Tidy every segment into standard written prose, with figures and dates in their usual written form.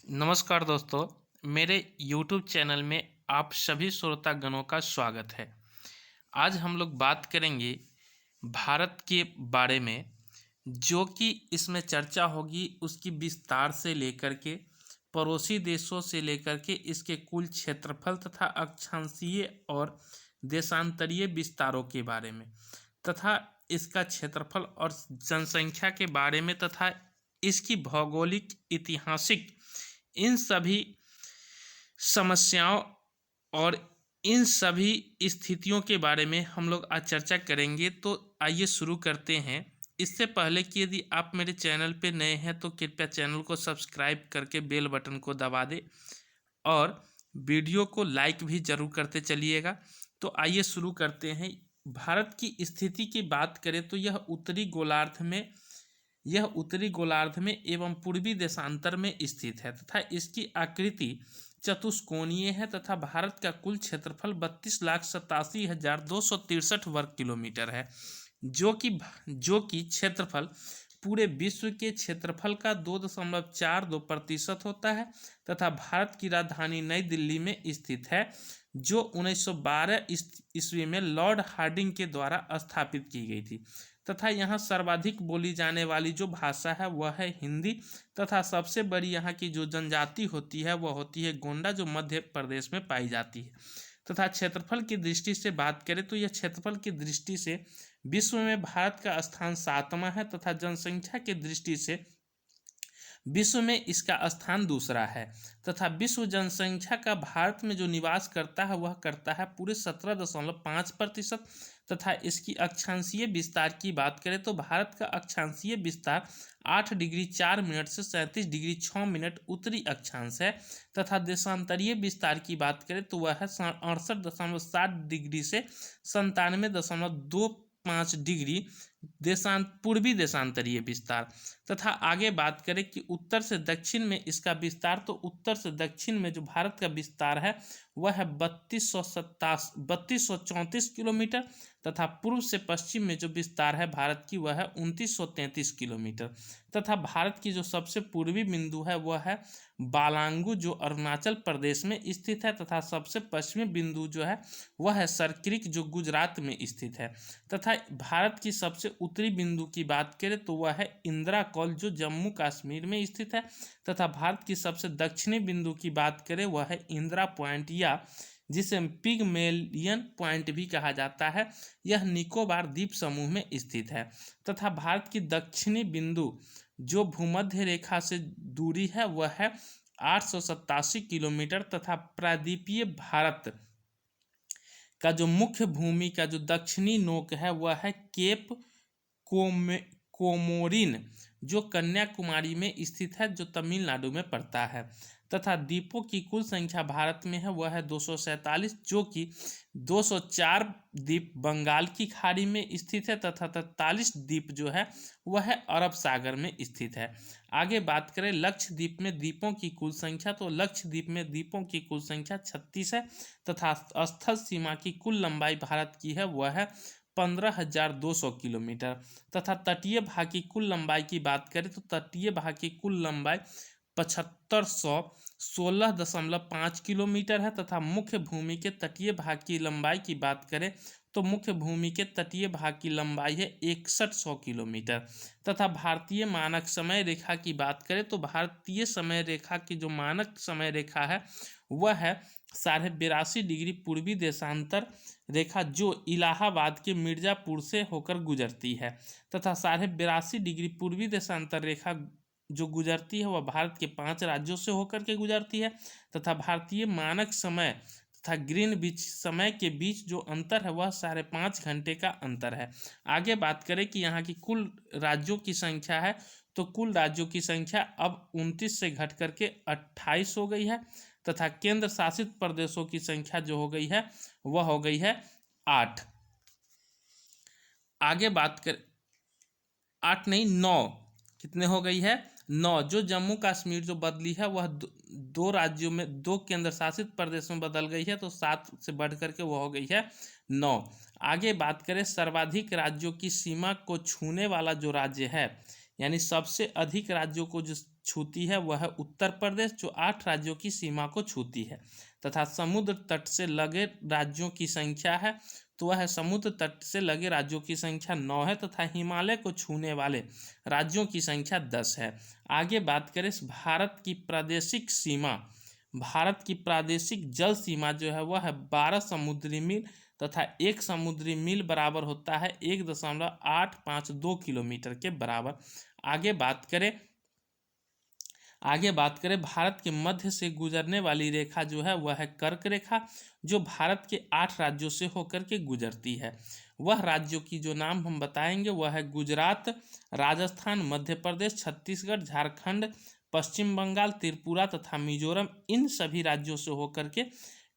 नमस्कार दोस्तों, मेरे YouTube चैनल में आप सभी श्रोतागणों का स्वागत है। आज हम लोग बात करेंगे भारत के बारे में, जो कि इसमें चर्चा होगी उसकी विस्तार से लेकर के पड़ोसी देशों से लेकर के इसके कुल क्षेत्रफल तथा अक्षांशीय और देशांतरीय विस्तारों के बारे में, तथा इसका क्षेत्रफल और जनसंख्या के बारे में, तथा इसकी भौगोलिक, ऐतिहासिक, इन सभी समस्याओं और इन सभी स्थितियों के बारे में हम लोग आज चर्चा करेंगे। तो आइए शुरू करते हैं। इससे पहले कि यदि आप मेरे चैनल पे नए हैं तो कृपया चैनल को सब्सक्राइब करके बेल बटन को दबा दें और वीडियो को लाइक भी ज़रूर करते चलिएगा। तो आइए शुरू करते हैं। भारत की स्थिति की बात करें तो यह उत्तरी गोलार्ध में एवं पूर्वी देशांतर में स्थित है तथा इसकी आकृति चतुष्कोणीय है तथा भारत का कुल क्षेत्रफल 32,87,263 वर्ग किलोमीटर है, जो कि क्षेत्रफल पूरे विश्व के क्षेत्रफल का 2.42% होता है तथा भारत की राजधानी नई दिल्ली में स्थित है, जो 1912 ईस्वी में लॉर्ड हार्डिंग के द्वारा स्थापित की गई थी तथा यहाँ सर्वाधिक बोली जाने वाली जो भाषा है वह है हिंदी तथा सबसे बड़ी यहाँ की जो जनजाति होती है वह होती है गोंडा, जो मध्य प्रदेश में पाई जाती है। तथा क्षेत्रफल की दृष्टि से बात करें तो यह क्षेत्रफल की दृष्टि से विश्व में भारत का स्थान 7वां है तथा जनसंख्या की दृष्टि से विश्व में इसका स्थान दूसरा है तथा विश्व जनसंख्या का भारत में जो निवास करता है वह करता है पूरे 17.5% तथा इसकी अक्षांशीय विस्तार की बात करें तो भारत का अक्षांशीय विस्तार 8 डिग्री 4 मिनट से 37 डिग्री 6 मिनट उत्तरी अक्षांश है तथा देशांतरीय विस्तार की बात करें तो वह है 68.7 डिग्री से 97.25 डिग्री पूर्वी देशांतरीय विस्तार। तथा आगे बात करें कि उत्तर से दक्षिण में इसका विस्तार, तो उत्तर से दक्षिण में जो भारत का विस्तार है वह है 3234 किलोमीटर तथा पूर्व से पश्चिम में जो विस्तार है भारत की वह है 2933 किलोमीटर तथा भारत की जो सबसे पूर्वी बिंदु है वह है बालांगू, जो अरुणाचल प्रदेश में स्थित है तथा सबसे पश्चिमी बिंदु जो है वह है सरक्रिक, जो गुजरात में स्थित है तथा भारत की सबसे उत्तरी बिंदु की बात करें तो वह है इंदिरा कौल, जो जम्मू कश्मीर में स्थित है तथा भारत की सबसे दक्षिणी बिंदु की बात करें वह है इंदिरा पॉइंट, या जिसे पिगमेलियन पॉइंट भी कहा जाता है। यह निकोबार द्वीप समूह में स्थित है तथा भारत की दक्षिणी बिंदु जो भूमध्य रेखा से दूरी है वह है 887 किलोमीटर तथा प्रायद्वीपीय भारत का जो मुख्य भूमि का जो दक्षिणी नोक है वह है केप कोमोरिन, जो कन्याकुमारी में स्थित है, जो तमिलनाडु में पड़ता है तथा द्वीपों की कुल संख्या भारत में है वह है 247, जो कि 204 द्वीप बंगाल की खाड़ी में स्थित है तथा 43 द्वीप जो है वह है अरब सागर में स्थित है। आगे बात करें लक्षद्वीप में द्वीपों की कुल संख्या, तो लक्षद्वीप में द्वीपों की कुल संख्या 36 है तथा स्थल सीमा की कुल लंबाई भारत की है वह है 15,200 किलोमीटर तथा तटीय भाग की कुल लंबाई की बात करें तो तटीय भाग की कुल लंबाई 7516.5 किलोमीटर है तथा मुख्य भूमि के तटीय भाग की लंबाई की बात करें तो मुख्य भूमि के तटीय भाग की लंबाई है 6100 किलोमीटर तथा भारतीय मानक समय रेखा की बात करें तो भारतीय समय रेखा की जो मानक समय रेखा है वह है 82.5 डिग्री पूर्वी देशांतर रेखा, जो इलाहाबाद के मिर्जापुर से होकर गुजरती है तथा 82.5 डिग्री पूर्वी देशांतर रेखा जो गुजरती है वह भारत के 5 राज्यों से होकर के गुजरती है तथा भारतीय मानक समय तथा ग्रीनविच समय के बीच जो अंतर है वह 5.5 घंटे का अंतर है। आगे बात करें कि यहाँ की कुल राज्यों की संख्या है, तो कुल राज्यों की संख्या अब 29 से घट करके 28 हो गई है तथा केंद्र शासित प्रदेशों की संख्या जो हो गई है वह हो गई है 8। आगे बात कर 8 नहीं 9, कितने हो गई है 9। जो जम्मू कश्मीर जो बदली है वह दो राज्यों में, 2 केंद्र शासित प्रदेश में बदल गई है, तो 7 से बढ़ करके वह हो गई है 9। आगे बात करें सर्वाधिक राज्यों की सीमा को छूने वाला जो राज्य है, यानी सबसे अधिक राज्यों को जो छूती है वह है उत्तर प्रदेश, जो 8 राज्यों की सीमा को छूती है। तथा समुद्र तट से लगे राज्यों की संख्या है तो वह समुद्र तट से लगे राज्यों की संख्या 9 है तथा हिमालय को छूने वाले राज्यों की संख्या 10 है। आगे बात करें भारत की प्रादेशिक सीमा। भारत की प्रादेशिक जल सीमा जो है वह है 12 समुद्री मील तथा 1 समुद्री मील बराबर होता है 1.852 किलोमीटर के बराबर। आगे बात करें भारत के मध्य से गुजरने वाली रेखा जो है वह है कर्क रेखा, जो भारत के 8 राज्यों से होकर के गुजरती है। वह राज्यों की जो नाम हम बताएंगे वह है गुजरात, राजस्थान, मध्य प्रदेश, छत्तीसगढ़, झारखंड, पश्चिम बंगाल, त्रिपुरा तथा मिजोरम। इन सभी राज्यों से होकर के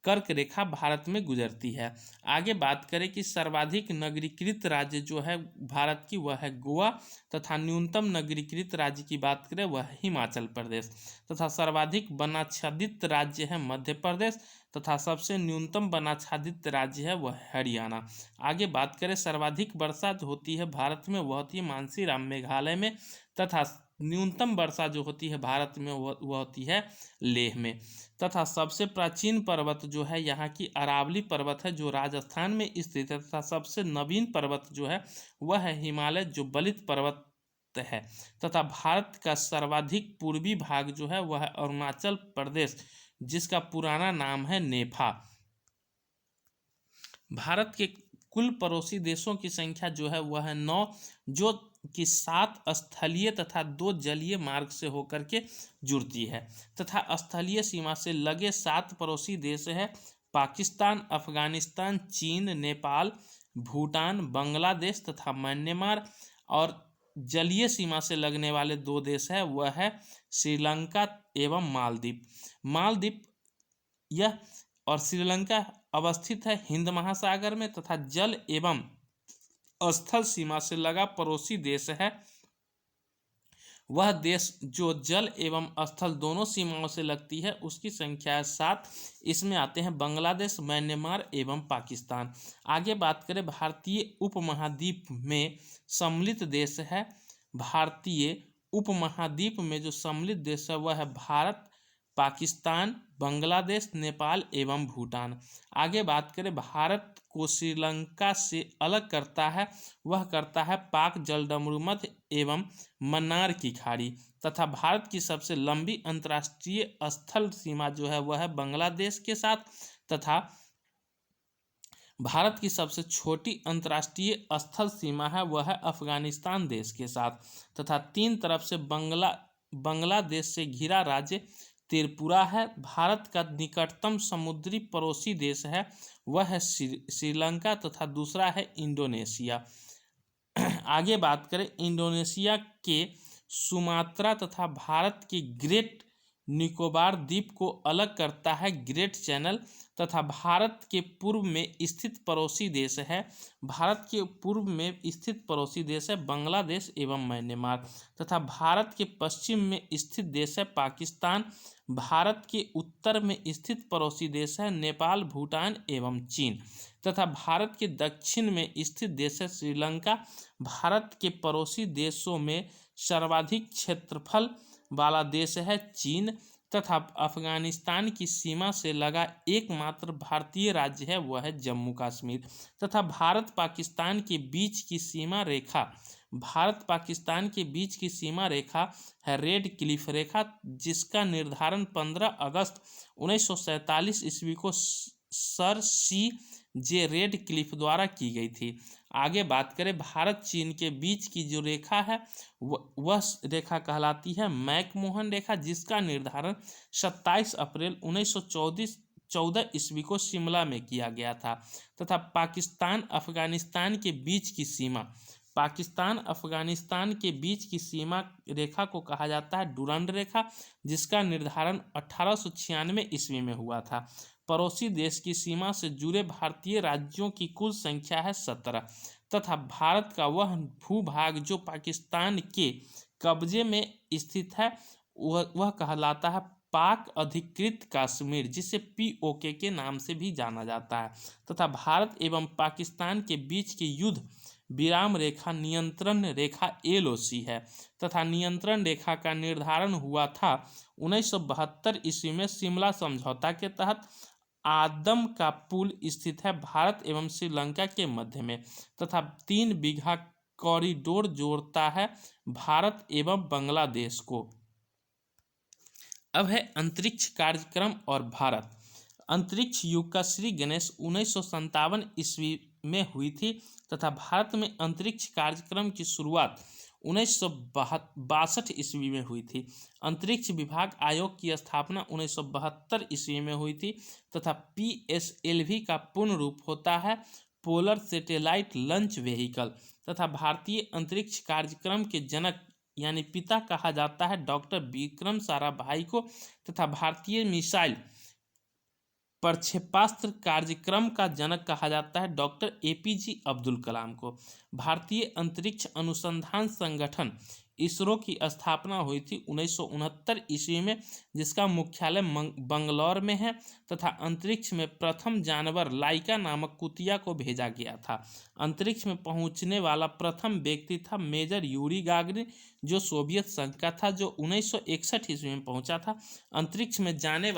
कर्क रेखा भारत में गुजरती है। आगे बात करें कि सर्वाधिक नगरीकृत राज्य जो है भारत की वह है गोवा तथा न्यूनतम नगरीकृत राज्य की बात करें वह है हिमाचल प्रदेश तथा सर्वाधिक वनाच्छादित राज्य है मध्य प्रदेश तथा सबसे न्यूनतम वनाच्छादित राज्य है वह है हरियाणा। आगे बात करें सर्वाधिक वर्षा जो होती है भारत में वह होती है मानसीराम मेघालय में तथा न्यूनतम वर्षा जो होती है भारत में वह होती है लेह में। तथा सबसे प्राचीन पर्वत जो है यहाँ की अरावली पर्वत है जो राजस्थान में स्थित है तथा सबसे नवीन पर्वत जो है वह है हिमालय जो बलित पर्वत है। तथा भारत का सर्वाधिक पूर्वी भाग जो है वह है अरुणाचल प्रदेश जिसका पुराना नाम है नेपा। भारत के कुल पड़ोसी देशों की संख्या जो है वह है 9, जो कि 7 स्थलीय तथा 2 जलीय मार्ग से होकर के जुड़ती है। तथा स्थलीय सीमा से लगे 7 पड़ोसी देश है पाकिस्तान, अफगानिस्तान, चीन, नेपाल, भूटान, बांग्लादेश तथा म्यांमार। और जलीय सीमा से लगने वाले 2 देश है वह है श्रीलंका एवं मालदीव यह और श्रीलंका अवस्थित है हिंद महासागर में। तथा जल एवं स्थल सीमा से लगा पड़ोसी देश है वह देश जो जल एवं स्थल दोनों सीमाओं से लगती है उसकी संख्या है 7। इसमें आते हैं बांग्लादेश, म्यांमार एवं पाकिस्तान। आगे बात करें भारतीय उपमहाद्वीप में सम्मिलित देश है। भारतीय उपमहाद्वीप में जो सम्मिलित देश है वह है भारत, पाकिस्तान, बांग्लादेश, नेपाल एवं भूटान। आगे बात करें भारत को श्रीलंका से अलग करता है वह करता है पाक जलडमरू मध्य एवं मन्नार की खाड़ी। तथा भारत की सबसे लंबी अंतर्राष्ट्रीय स्थल सीमा जो है वह है बांग्लादेश के साथ तथा भारत की सबसे छोटी अंतर्राष्ट्रीय स्थल सीमा है वह है अफगानिस्तान देश के साथ। तथा 3 तरफ से बांग्लादेश से घिरा राज्य त्रिपुरा है। भारत का निकटतम समुद्री पड़ोसी देश है वह है श्रीलंका तथा दूसरा है इंडोनेशिया। आगे बात करें इंडोनेशिया के सुमात्रा तथा भारत के ग्रेट निकोबार द्वीप को अलग करता है ग्रेट चैनल। तथा भारत के पूर्व में स्थित पड़ोसी देश है बांग्लादेश एवं म्यांमार। तथा भारत के पश्चिम में स्थित देश है पाकिस्तान। भारत के उत्तर में स्थित पड़ोसी देश है नेपाल, भूटान एवं चीन। तथा भारत के दक्षिण में स्थित देश है श्रीलंका। भारत के पड़ोसी देशों में सर्वाधिक क्षेत्रफल वाला देश है चीन। तथा अफगानिस्तान की सीमा से लगा एकमात्र भारतीय राज्य है वह है जम्मू कश्मीर। तथा भारत पाकिस्तान के बीच की सीमा रेखा है रेड क्लिफ रेखा जिसका निर्धारण 15 अगस्त 1947 ईस्वी को सर CJ रेड क्लिफ द्वारा की गई थी। आगे बात करें भारत चीन के बीच की जो रेखा है वह रेखा कहलाती है मैकमोहन रेखा जिसका निर्धारण 27 अप्रैल 1914 ईस्वी को शिमला में किया गया था। तथा पाकिस्तान अफगानिस्तान के बीच की सीमा रेखा को कहा जाता है डुरंड रेखा जिसका निर्धारण 1896 ईस्वी में हुआ था। पड़ोसी देश की सीमा से जुड़े भारतीय राज्यों की कुल संख्या है 17। तथा भारत का वह भूभाग जो पाकिस्तान के कब्जे में स्थित है वह कहलाता है पाक अधिकृत कश्मीर जिसे POK के नाम से भी जाना जाता है। तथा भारत एवं पाकिस्तान के बीच के युद्ध विराम रेखा नियंत्रण रेखा LOC है तथा नियंत्रण रेखा का निर्धारण हुआ था 1972 ईस्वी में शिमला समझौता के तहत। आदम का पुल स्थित है भारत एवं श्रीलंका के मध्य में तथा 3 बीघा कॉरिडोर जोड़ता है भारत एवं बांग्लादेश को। अब है अंतरिक्ष कार्यक्रम और भारत। अंतरिक्ष युग का श्री गणेश 1957 ईस्वी में हुई थी तथा भारत में अंतरिक्ष कार्यक्रम की शुरुआत 1962 ईस्वी में हुई थी। अंतरिक्ष विभाग आयोग की स्थापना 1972 ईस्वी में हुई थी तथा PSLV का पूर्ण रूप होता है पोलर सैटेलाइट लॉन्च व्हीकल तथा भारतीय अंतरिक्ष कार्यक्रम के जनक यानी पिता कहा जाता है डॉक्टर विक्रम साराभाई को तथा भारतीय मिसाइल प्रक्षेपास्त्र कार्यक्रम का जनक कहा जाता है डॉक्टर APJ अब्दुल कलाम को। भारतीय अंतरिक्ष अनुसंधान संगठन इसरो की स्थापना हुई थी 1969 ईस्वी में जिसका मुख्यालय बंगलौर में है तथा अंतरिक्ष में प्रथम जानवर लाइका नामक कुतिया को भेजा गया था। अंतरिक्ष में पहुंचने वाला प्रथम व्यक्ति था मेजर यूरी गागरिन जो सोवियत संघ का था जो 1961 ईस्वी में पहुंचा था। अंतरिक्ष में जाने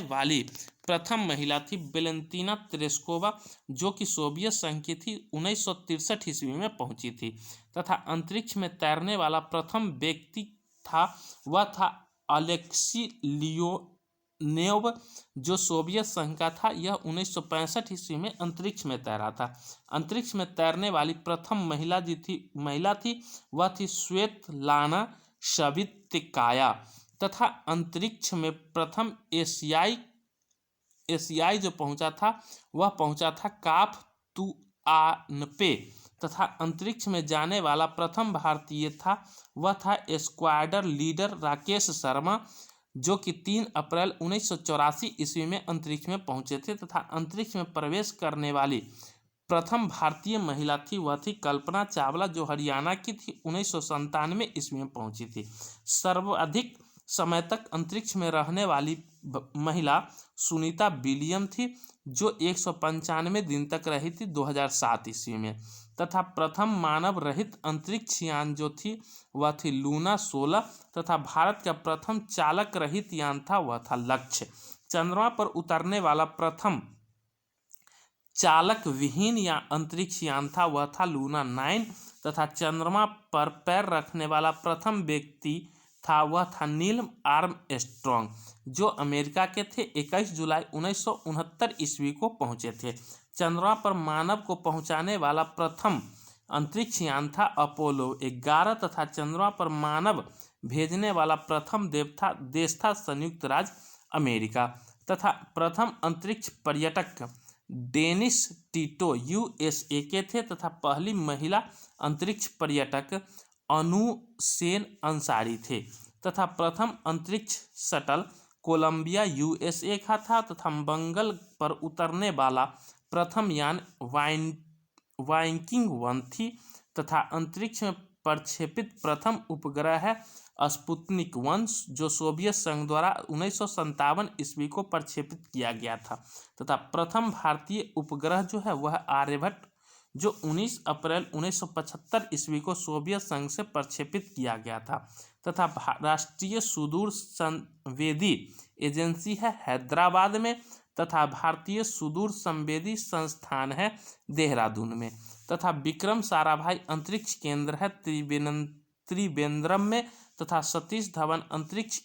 वाली प्रथम महिला थी वेलेंतीना तेरेस्कोवा जो कि सोवियत संघ की थी 1963 ईस्वी में पहुंची थी तथा अंतरिक्ष में तैरने वाला प्रथम व्यक्ति था वह था अलेक्सी लियोनेव जो सोवियत संघ का था। यह 1965 ईस्वी में अंतरिक्ष में तैरा था। अंतरिक्ष में तैरने वाली प्रथम महिला थी वह थी स्वेतलाना सवित्काया तथा अंतरिक्ष में प्रथम एशियाई जो पहुंचा था वह पहुंचा था काफतुआनपे तथा अंतरिक्ष में जाने वाला प्रथम भारतीय था वह था स्क्वाड्रन लीडर राकेश शर्मा जो कि 3 अप्रैल 1984 ईस्वी में अंतरिक्ष में पहुंचे थे तथा अंतरिक्ष में प्रवेश करने वाली प्रथम भारतीय महिला थी वह थी कल्पना चावला जो हरियाणा की थी 1997 ईस्वी में पहुंची थी। सर्वाधिक समय तक अंतरिक्ष में रहने वाली महिला सुनीता विलियम थी जो 195 दिन तक रही थी 2007 ईस्वी में तथा प्रथम मानव रहित अंतरिक्ष यान जो थी वह थी लूना 16 तथा भारत का प्रथम चालक रहित यान था वह था लक्ष्य। चंद्रमा पर उतरने वाला प्रथम चालक विहीन या अंतरिक्ष यान था वह था लूना 9 तथा चंद्रमा पर पैर रखने वाला प्रथम व्यक्ति था वह था नील आर्मस्ट्रॉन्ग जो अमेरिका के थे। 21 जुलाई 1969 ईस्वी को पहुंचे थे। चंद्रमा पर मानव को पहुंचाने वाला प्रथम अंतरिक्ष यान था अपोलो 11 तथा चंद्रमा पर मानव भेजने वाला प्रथम देश था संयुक्त राज्य अमेरिका तथा प्रथम अंतरिक्ष पर्यटक डेनिस टिटो USA के थे तथा पहली महिला अंतरिक्ष पर्यटक अनु सेन अंसारी थे तथा प्रथम अंतरिक्ष शटल कोलंबिया USA का था तथा मंगल पर उतरने वाला प्रथम यान वाइकिंग 1 थी तथा अंतरिक्ष में प्रक्षेपित प्रथम उपग्रह है स्पुतनिक 1 जो सोवियत संघ द्वारा 1957 ईस्वी को प्रक्षेपित किया गया था तथा प्रथम भारतीय उपग्रह जो है वह आर्यभट्ट जो 19 अप्रैल 1975 ईस्वी को सोवियत संघ से प्रक्षेपित किया गया था तथा राष्ट्रीय सुदूर संवेदी एजेंसी है हैदराबाद में तथा भारतीय सुदूर संवेदी संस्थान है देहरादून में तथा विक्रम साराभाई अंतरिक्ष केंद्र है त्रिवेंद्रम में तथा सतीश धवन अंतरिक्ष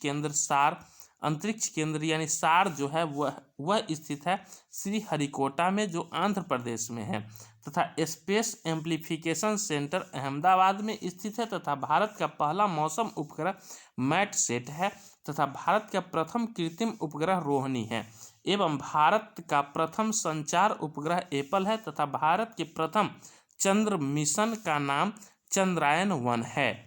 केंद्र यानी सार जो है वह स्थित है श्रीहरिकोटा में जो आंध्र प्रदेश में है तथा स्पेस एम्प्लीफिकेशन सेंटर अहमदाबाद में स्थित है तथा भारत का पहला मौसम उपग्रह मैटसेट है तथा भारत का प्रथम कृत्रिम उपग्रह रोहिणी है एवं भारत का प्रथम संचार उपग्रह एप्पल है तथा भारत के प्रथम चंद्र मिशन का नाम चंद्रयान 1 है।